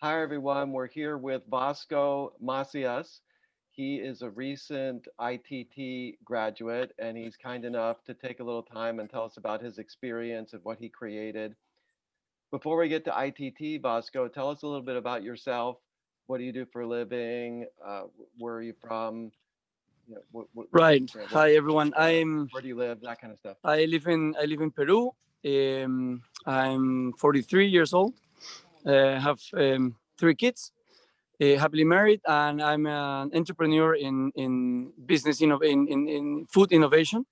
Hi, everyone. We're here with Vasco Macias. He is a recent ITT graduate, and he's kind enough to take a little time and tell us about his experience and what he created. Before we get to ITT, Vasco, tell us a little bit about yourself. What do you do for a living? Where are you from? Right. What Hi everyone. where do you live? That kind of stuff. I live in Peru. I'm 43 years old. Have three kids. Happily married, and I'm an entrepreneur in business in food innovation.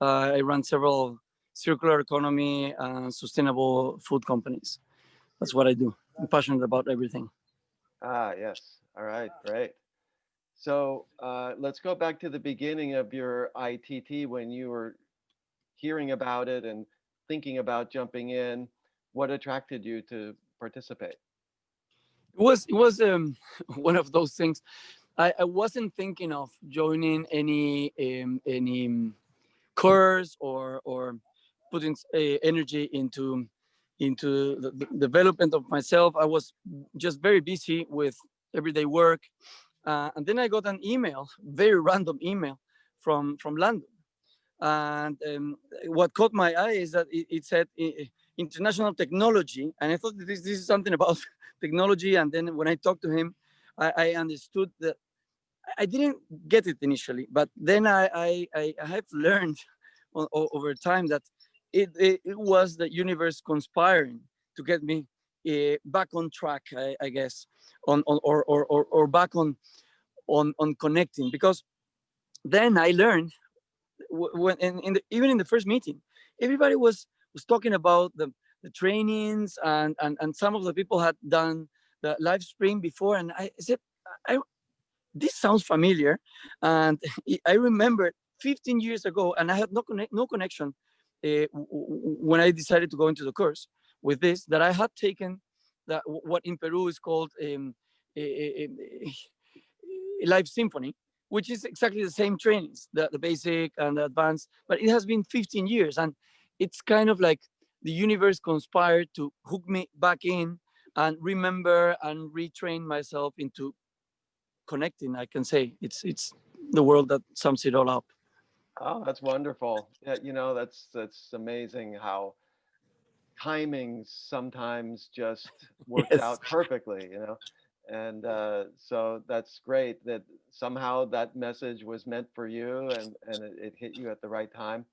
I run several circular economy and sustainable food companies. That's what I do. I'm passionate about everything. Ah, yes. All right, great. So let's go back to the beginning of your ITT when you were hearing about it and thinking about jumping in. What attracted you to participate? It was one of those things. I wasn't thinking of joining any course or putting energy into the development of myself. I was just very busy with everyday work, and then I got an email, very random email from London. And what caught my eye is that it said international technology, and I thought that this is something about technology. And then when I talked to him, I understood that I didn't get it initially, but then I have learned over time that it was the universe conspiring to get me back on track, I guess, or back on connecting. Because then I learned when even in the first meeting, everybody was talking about the trainings, and some of the people had done the live stream before, and I said, I, this sounds familiar. And I remember 15 years ago, and I had no connection when I decided to go into the course with this, that I had taken what in Peru is called a live symphony, which is exactly the same trainings, the basic and the advanced, but it has been 15 years. And it's kind of like the universe conspired to hook me back in and remember and retrain myself into connecting. I can say it's the word that sums it all up. Oh, that's wonderful. Yeah, that's amazing how timing sometimes just works Yes. out perfectly. And so that's great that somehow that message was meant for you and it hit you at the right time.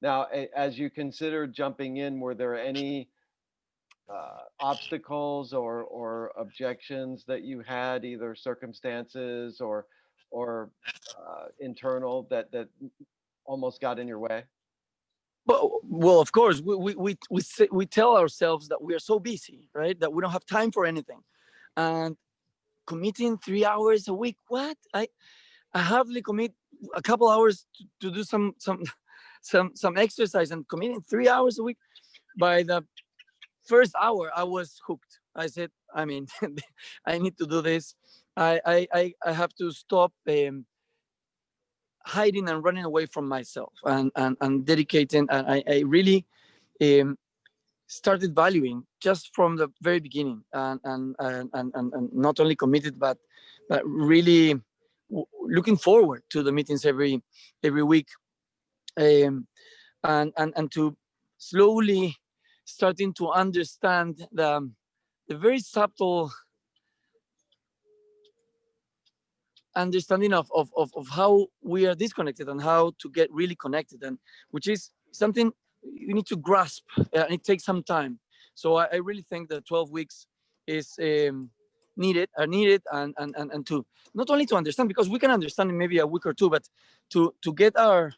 Now, as you consider jumping in, were there any obstacles or objections that you had, either circumstances or internal that almost got in your way? Well, of course, we tell ourselves that we are so busy, right? That we don't have time for anything, and committing 3 hours a week. What I hardly commit a couple hours to do some exercise, and committing 3 hours a week. By the first hour, I was hooked. I said, I mean, I need to do this. I have to stop hiding and running away from myself, and dedicating. And I really um, started valuing just from the very beginning, and not only committed, but really looking forward to the meetings every week, um, and to slowly starting to understand the very subtle understanding of how we are disconnected and how to get really connected, and which is something you need to grasp, and it takes some time. So I really think that 12 weeks is needed, and to not only to understand, because we can understand in maybe a week or two, but to get our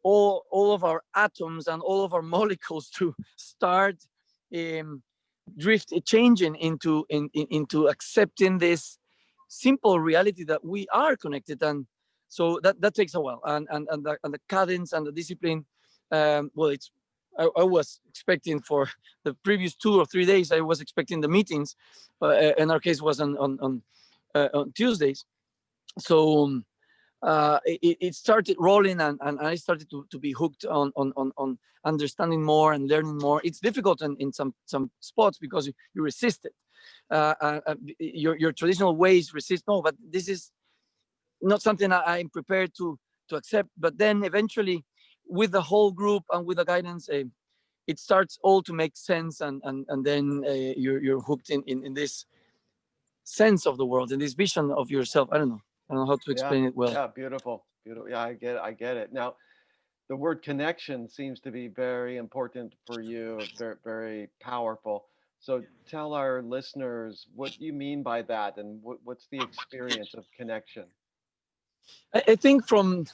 all of our atoms and all of our molecules to start um, drift changing into accepting this simple reality that we are connected. And so that takes a while, and the cadence and the discipline. Well, I was expecting for the previous 2 or 3 days, I was expecting the meetings. In our case was on Tuesdays. So it started rolling, and I started to be hooked on understanding more and learning more. It's difficult in some spots because you resist it. Your traditional ways resist. No, but this is not something I'm prepared to accept. But then eventually, with the whole group and with the guidance, it starts all to make sense, and then you're hooked in this sense of the world and this vision of yourself. I don't know how to Yeah, explain it well. yeah, beautiful, beautiful. Yeah, I get it. Now, the word connection seems to be very important for you, very, very powerful. So tell our listeners what you mean by that and what's the experience of connection. I think from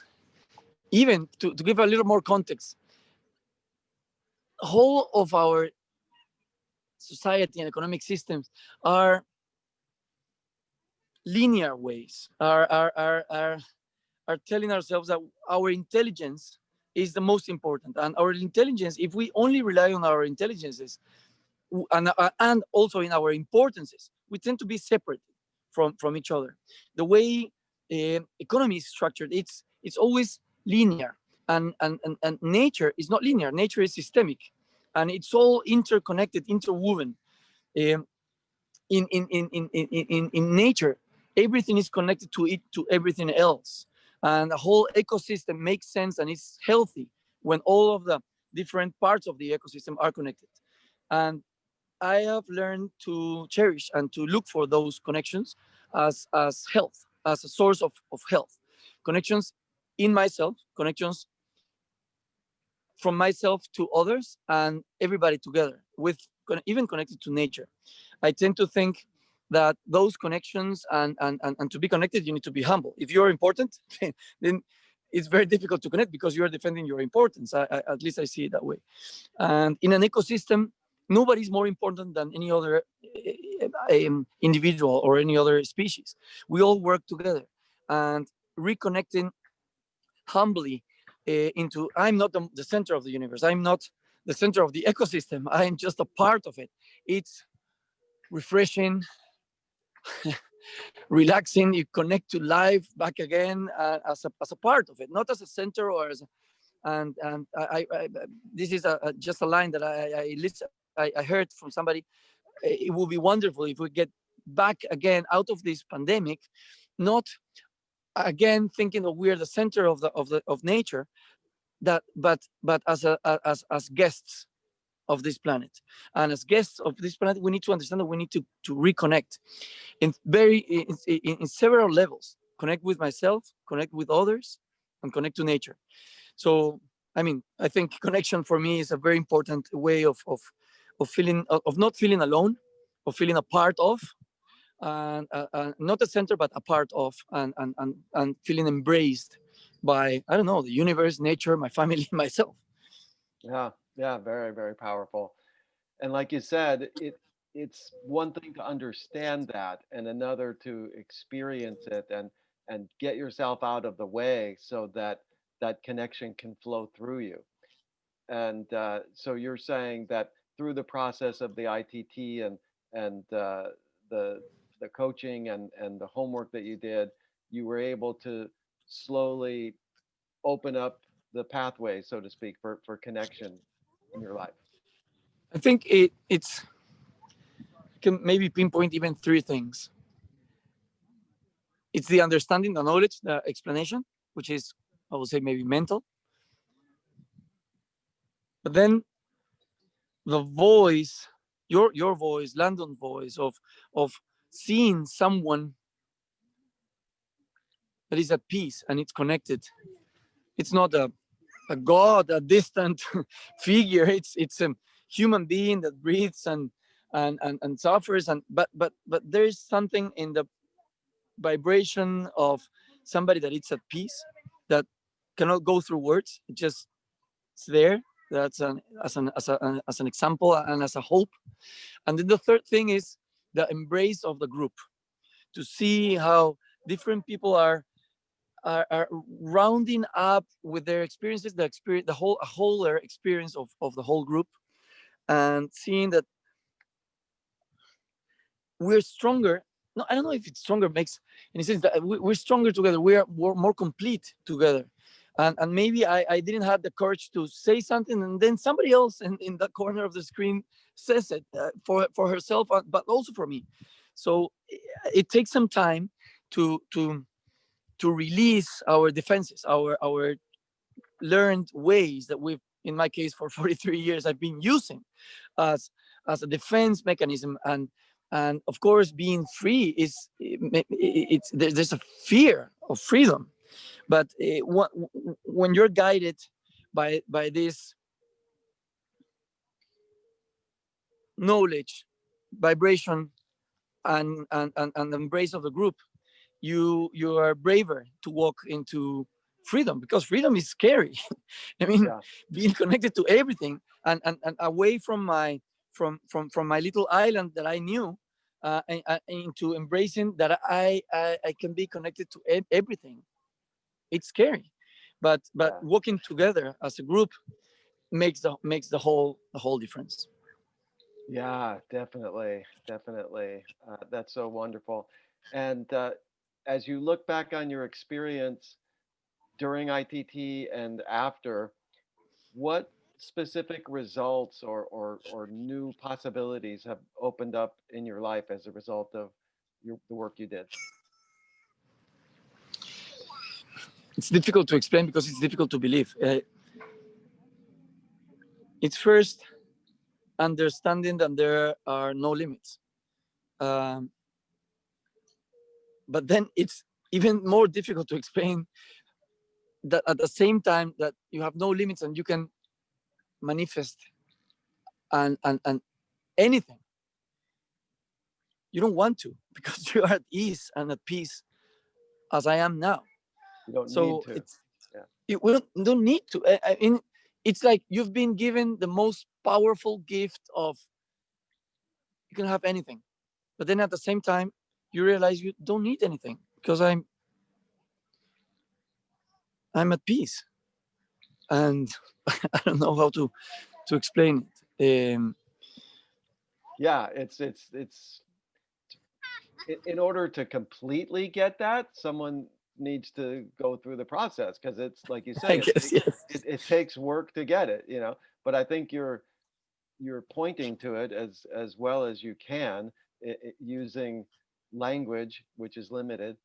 even to give a little more context, whole of our society and economic systems are linear ways, are telling ourselves that our intelligence is the most important, and our intelligence, if we only rely on our intelligences, and also in our importances, we tend to be separate from each other. The way economy is structured, it's always linear, and nature is not linear. Nature is systemic, and it's all interconnected, interwoven. Um, in nature, everything is connected to everything else, and the whole ecosystem makes sense and is healthy when all of the different parts of the ecosystem are connected. And I have learned to cherish and to look for those connections as health, as a source of health. Connections in myself, connections from myself to others, and everybody together, with even connected to nature. I tend to think that those connections, and to be connected, you need to be humble. If you're important, then it's very difficult to connect because you are defending your importance. At least I see it that way. And in an ecosystem, nobody's more important than any other individual or any other species. We all work together, and reconnecting humbly into, I'm not the center of the universe. I'm not the center of the ecosystem. I'm just a part of it. It's refreshing, relaxing. You connect to life back again as a part of it, not as a center or as a, and this is just a line that I heard from somebody. It will be wonderful if we get back again out of this pandemic, not again thinking that we're the center of nature, that but as guests of this planet. And as guests of this planet, we need to understand that we need to reconnect in several levels. Connect with myself, connect with others, and connect to nature. So I mean, I think connection for me is a very important way of feeling, of not feeling alone, of feeling a part of, and not a center but a part of, and feeling embraced by, I don't know, the universe, nature, my family, myself. Yeah, yeah, very, very powerful. And like you said, it's one thing to understand that and another to experience it and get yourself out of the way so that that connection can flow through you. And so you're saying that through the process of the ITT and the the coaching and the homework that you did, you were able to slowly open up the pathway, so to speak, for connection in your life. I think it's can maybe pinpoint even three things. It's the understanding, the knowledge, the explanation, which is, I would say, maybe mental. But then the voice, your voice, Landon's voice, of seeing someone that is at peace and it's connected. It's not a god, a distant figure. It's a human being that breathes and suffers. And but there is something in the vibration of somebody that it's at peace, that cannot go through words. It just, it's there. That's as an example and as a hope. And then the third thing is the embrace of the group, to see how different people are rounding up with their experiences, the experience, the whole experience of the whole group, and seeing that we're stronger. No, I don't know if it's stronger makes any sense. That we're stronger together. We're more complete together. and maybe I didn't have the courage to say something, and then somebody else in the corner of the screen says it, for herself, but also for me. So it takes some time to release our defenses, our learned ways that we've, in my case, for 43 years I've been using as as a defense mechanism. And of course, being free is, it's there's a fear of freedom, but when you're guided by this knowledge, vibration, and embrace of the group, you are braver to walk into freedom, because freedom is scary. I mean, Yeah. being connected to everything, and away from my from my little island that I knew, into embracing that I can be connected to everything. It's scary, but Yeah. working together as a group makes the whole difference. Yeah, definitely, definitely. That's so wonderful. And as you look back on your experience during ITT and after, what specific results or new possibilities have opened up in your life as a result of the work you did? It's difficult to explain because it's difficult to believe. It's first understanding that there are no limits. Um, but then it's even more difficult to explain that at the same time that you have no limits and you can manifest and anything you don't want to, because you are at ease and at peace, as I am now. You don't need So to. it's Yeah. we don't need to. I mean, it's like you've been given the most powerful gift of, you can have anything, but then at the same time you realize you don't need anything, because I'm at peace. And I don't know how to explain it. Yeah, it's in order to completely get that, someone needs to go through the process because it's like you I say, guess, yes. it takes work to get it, But I think you're pointing to it as well as you can, using language which is limited.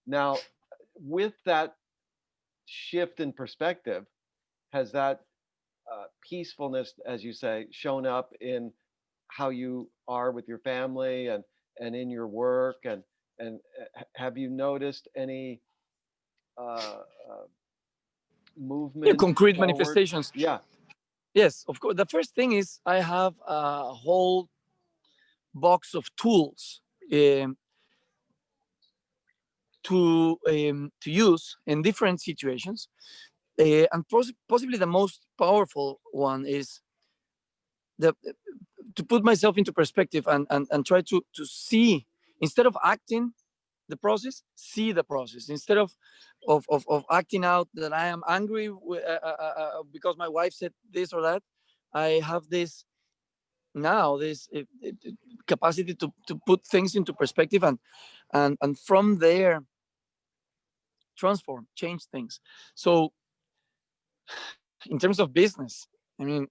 Now, with that shift in perspective, has that peacefulness, as you say, shown up in how you are with your family and in your work and have you noticed any uh, uh, Yeah, movement concrete forward? manifestations. Yeah. Yes, of course. The first thing is I have a whole box of tools, um, to use in different situations, and possibly the most powerful one is the to put myself into perspective, and try to see, instead of acting the process, see the process, instead of acting out that I am angry because my wife said this or that. I have this now, this capacity to put things into perspective, and from there transform, change things. So in terms of business, I mean,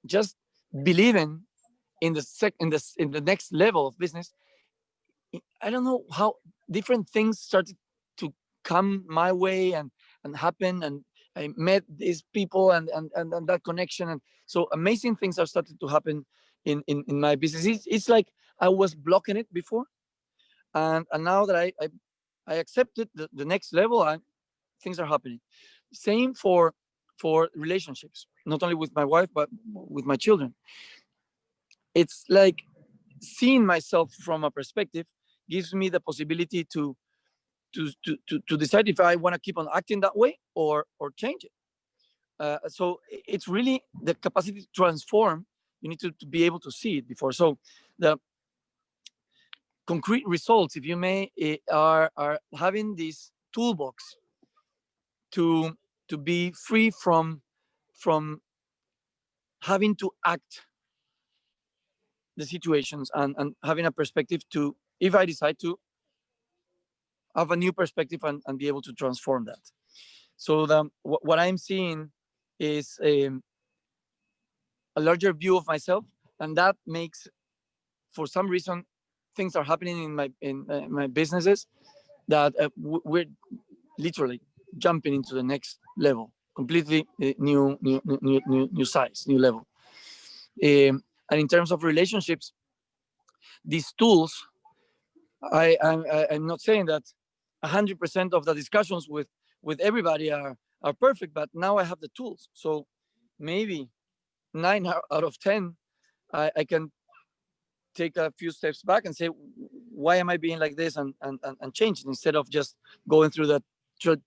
just believing in the next level of business, I don't know how different things started to come my way, and happen, and I met these people, and that connection, and so amazing things are started to happen in my business. It's like I was blocking it before, and now that I accepted the next level, things are happening. Same for relationships, not only with my wife but with my children. It's like seeing myself from a perspective gives me the possibility to decide if I want to keep on acting that way, or change it. So it's really the capacity to transform. You need to be able to see it before. So the concrete results, if you may, are having this toolbox to be free from having to act the situations, and having a perspective to, if I decide to have a new perspective, and be able to transform that. So what I'm seeing is a larger view of myself, and that makes, for some reason, things are happening in my businesses that we're literally jumping into the next level, completely new size, new level. And in terms of relationships, these tools, I'm not saying that 100% of the discussions with everybody are perfect, but now I have the tools. So maybe 9 out of 10, I can take a few steps back and say, why am I being like this, and change it, instead of just going through that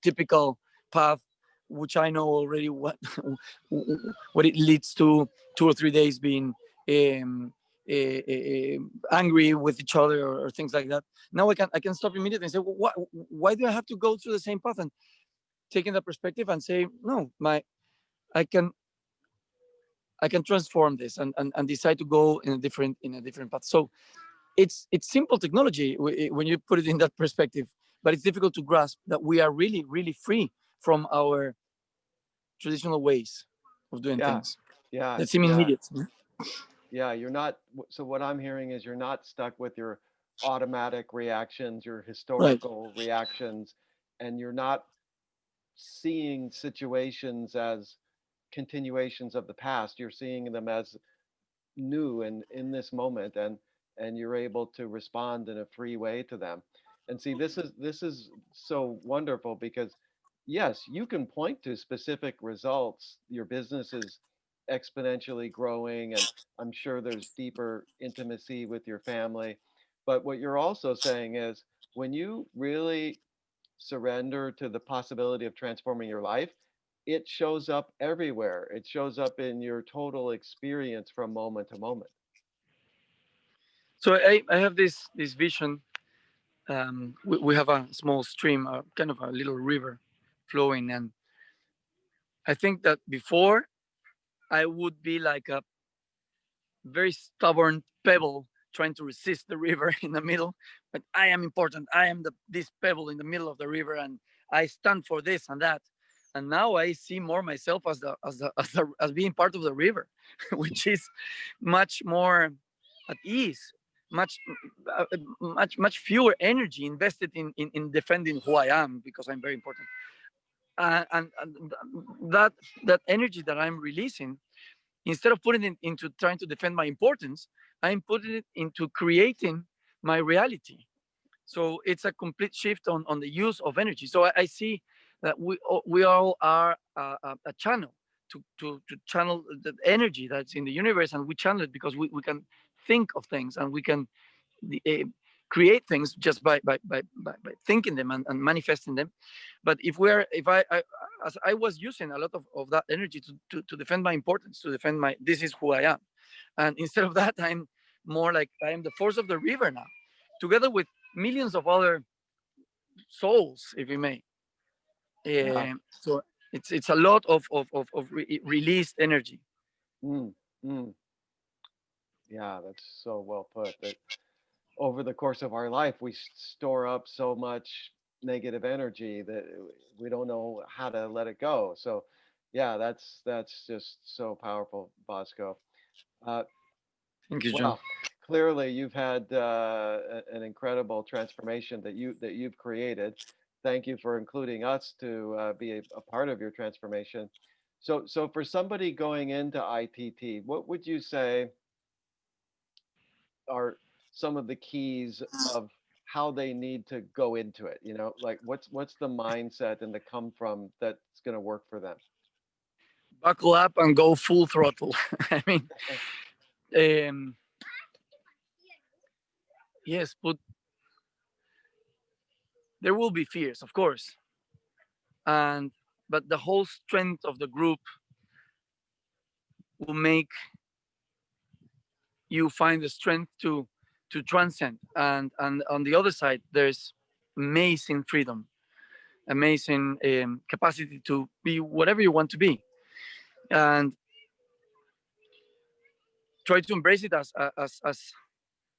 typical path, which I know already what it leads to, 2 or 3 days being um, angry with each other, or things like that. Now I can stop immediately and say, well, why do I have to go through the same path? And taking that perspective and say, no, I can I can transform this, and decide to go in a different path. So it's simple technology when you put it in that perspective, but it's difficult to grasp that we are really, really free from our traditional ways of doing Yeah, things yeah, that seem yeah, immediate. yeah. You're not. So what I'm hearing is you're not stuck with your automatic reactions, your Right. historical reactions, and you're not seeing situations as continuations of the past. You're seeing them as new and in this moment, and you're able to respond in a free way to them. And see, this is so wonderful because yes, you can point to specific results. Your business is exponentially growing, and I'm sure there's deeper intimacy with your family. But what you're also saying is when you really surrender to the possibility of transforming your life, it shows up everywhere. It shows up in your total experience from moment to moment. So I have this vision. We have a small stream, kind of a little river flowing, and I think that before I would be like a very stubborn pebble trying to resist the river in the middle. But I am important. I am this pebble in the middle of the river, and I stand for this and that. And now I see more myself as being part of the river, which is much more at ease, much much fewer energy invested in defending who I am, because I'm very important. And that energy that I'm releasing, instead of putting it into trying to defend my importance, I'm putting it into creating my reality. So it's a complete shift on the use of energy. So I see that we all are a channel to channel the energy that's in the universe, and we channel it because we can think of things, and we can uh, create things just by thinking them, and manifesting them. But if I as I was using a lot of that energy to defend my importance, to defend my this is who I am, and instead of that, I'm more like I am the force of the river now, together with millions of other souls, if you may. Yeah. So it's a lot of released energy. Mm, mm. Yeah, that's so well put. That over the course of our life, we store up so much negative energy that we don't know how to let it go. So, yeah, that's just so powerful, Bosco. Uh, Thank you, John. well, clearly you've had an incredible transformation that you've created. Thank you for including us to be a part of your transformation. So for somebody going into ITT, what would you say are some of the keys of how they need to go into it? You know, like what's the mindset and the come from that's going to work for them? Buckle up and go full throttle. I mean, um, yes, but there will be fears, of course, and but the whole strength of the group will make you find the strength to transcend. And on the other side, there's amazing freedom, amazing capacity to be whatever you want to be, and try to embrace it as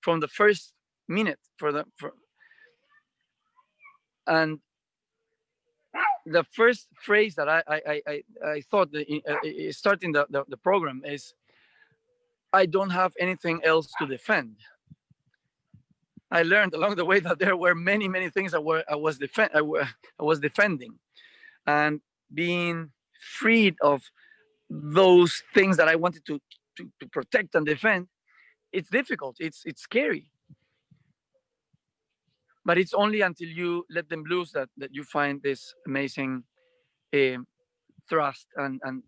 from the first minute, and the first phrase that I thought that starting the program is, I don't have anything else to defend. I learned along the way that there were many things that I was defending, and being freed of those things that I wanted to protect and defend. It's difficult. It's scary, but it's only until you let them loose that you find this amazing um, thrust and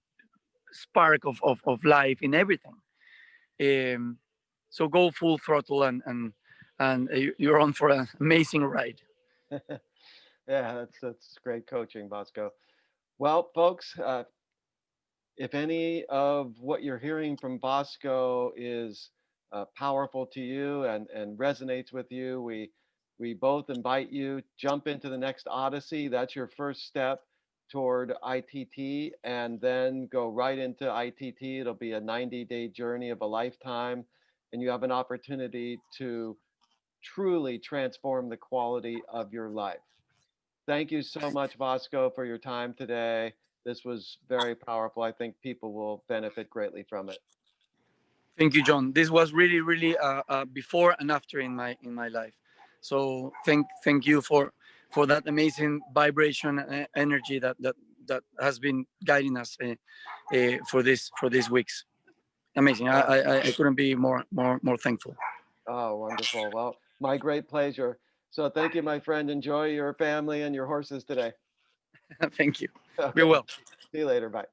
spark of life in everything. Um, so go full throttle, and you're on for an amazing ride. Yeah, that's great coaching, Bosco. Well, folks, if any of what you're hearing from Bosco is powerful to you and resonates with you, we both invite you jump into the next Odyssey. That's your first step toward ITT, and then go right into ITT. It'll be a 90-day journey of a lifetime, and you have an opportunity to truly transform the quality of your life. Thank you so much, Vasco, for your time today. This was very powerful. I think people will benefit greatly from it. Thank you, John. This was really before and after in my life. So thank you for that amazing vibration and energy that has been guiding us for these weeks. Amazing. Oh, I couldn't be more thankful. oh, wonderful. Well, my great pleasure. So thank you, my friend. Enjoy your family and your horses today. Thank you. Be Okay. well. See you later. Bye.